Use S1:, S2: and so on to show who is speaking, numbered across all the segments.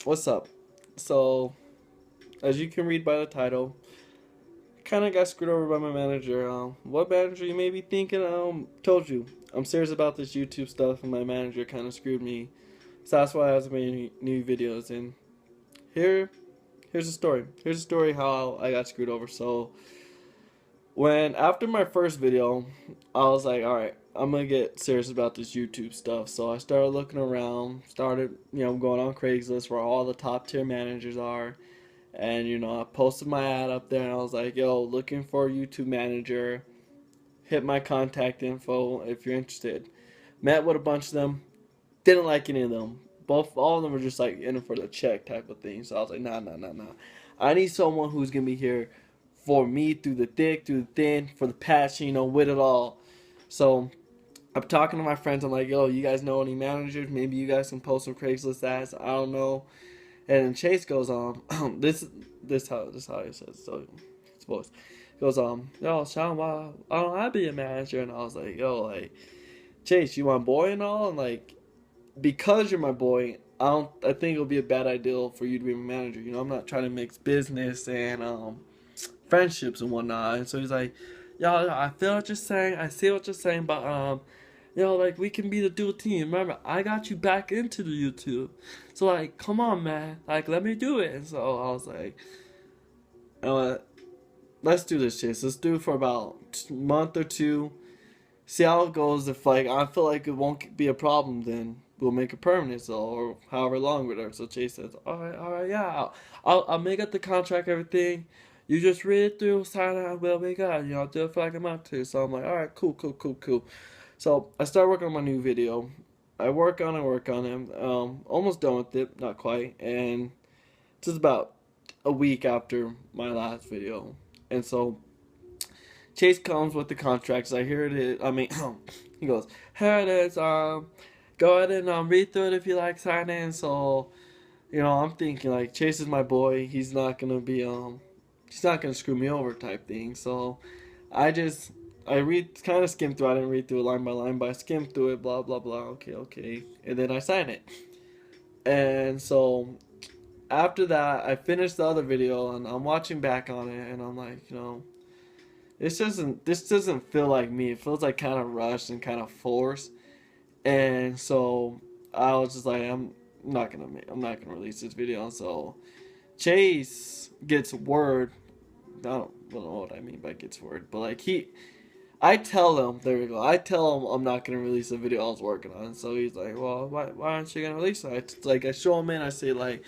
S1: What's up? So, as you can read by the title, kind of got screwed over by my manager. What manager you may be thinking? Told you, I'm serious about this YouTube stuff, and my manager kind of screwed me. So that's why I haven't made any new videos. And here, here's the story. Here's the story how I got screwed over. So, when after my first video, I was like, all right, I'm gonna get serious about this YouTube stuff. So I started looking around, started going on Craigslist where all the top tier managers are. And I posted my ad up there and I was like, yo, looking for a YouTube manager. Hit my contact info if you're interested. Met with a bunch of them. Didn't like any of them. All of them were just like in it for the check type of thing. So I was like, nah, nah, nah, nah. I need someone who's gonna be here for me through the thick, through the thin, for the passion, with it all. So I'm talking to my friends. I'm like, yo, you guys know any managers? Maybe you guys can post some Craigslist ads. I don't know. And then Chase goes this how he says so his voice goes yo Sean, why I don't have to be a manager. And I was like, yo, like, Chase, you my boy and all, and like, because you're my boy, I think it'll be a bad idea for you to be my manager. I'm not trying to mix business and friendships and whatnot. And so he's like, yo, I feel what you're saying, I see what you're saying, but like, we can be the dual team. Remember, I got you back into the YouTube. So, like, come on, man. Like, let me do it. And so I was like, you know what? Let's do this, Chase. Let's do it for about a month or two. See how it goes. If, like, I feel like it won't be a problem, then we'll make it permanent, so, or however long, whatever. So Chase says, all right, yeah. I'll make up the contract, everything. You just read it through, sign it, we'll be good. I'll do it for like a month too. So I'm like, all right, cool, cool, cool, cool. So I start working on my new video. I work on it. Almost done with it, not quite. And it's just about a week after my last video. And so Chase comes with the contracts. I hear it is. I mean, he goes, here it is. Go ahead and read through it if you like signing. So I'm thinking like Chase is my boy. He's not gonna screw me over type thing. So I read, kind of skimmed through. I didn't read through it line by line, but I skimmed through it. Blah blah blah. Okay, okay, and then I sign it. And so after that, I finished the other video, and I'm watching back on it, and I'm like, this doesn't feel like me. It feels like kind of rushed and kind of forced. And so I was just like, I'm not gonna release this video. And so Chase gets word. I don't know what I mean by gets word, but like I tell him, there we go. I tell him I'm not gonna release the video I was working on. So he's like, well, why aren't you gonna release it? I show him in. I say like,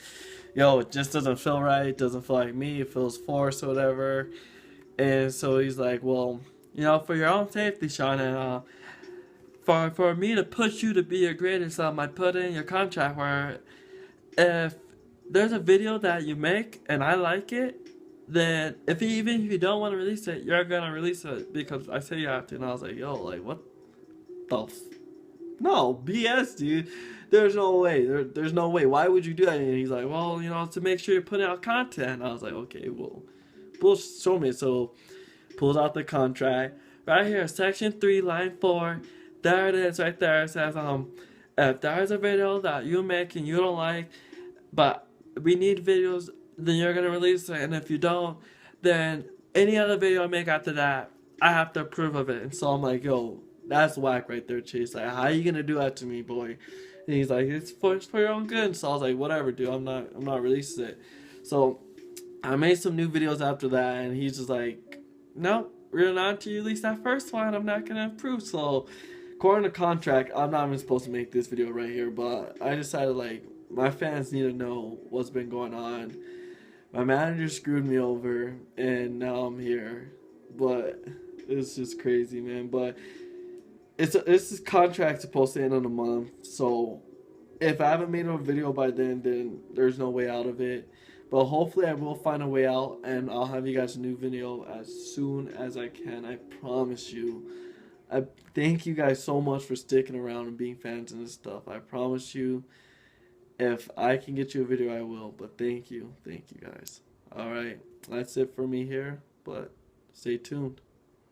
S1: yo, it just doesn't feel right. It doesn't feel like me. It feels forced or whatever. And so he's like, well, for your own safety, Sean, and for me to push you to be your greatest, I put in your contract where if there's a video that you make and I like it, then even if you don't want to release it, you're gonna release it because I say you have to. And I was like, yo, like, what the no, BS, dude. There's no way. There's no way. Why would you do that? And he's like, well, to make sure you're putting out content. And I was like, okay, well, show me. So pulls out the contract right here, section 3, line 4. There it is, right there. It says, if there's a video that you make and you don't like, but we need videos, then you're gonna release it. And if you don't, then any other video I make after that, I have to approve of it. And so I'm like, yo, that's whack right there, Chase. Like, how you gonna do that to me, boy? And he's like, it's for your own good. So I was like, whatever, dude. I'm not releasing it. So I made some new videos after that, and he's just like, nope, we're not to release that first one. I'm not gonna approve. So according to contract, I'm not even supposed to make this video right here, but I decided, like, my fans need to know what's been going on. My manager screwed me over, and now I'm here. But it's just crazy, man. But this contract supposed to end in a month, so if I haven't made a video by then there's no way out of it. But hopefully I will find a way out, and I'll have you guys a new video as soon as I can. I promise you. I thank you guys so much for sticking around and being fans and this stuff. I promise you, if I can get you a video, I will. But thank you guys. All right, that's it for me here. But stay tuned.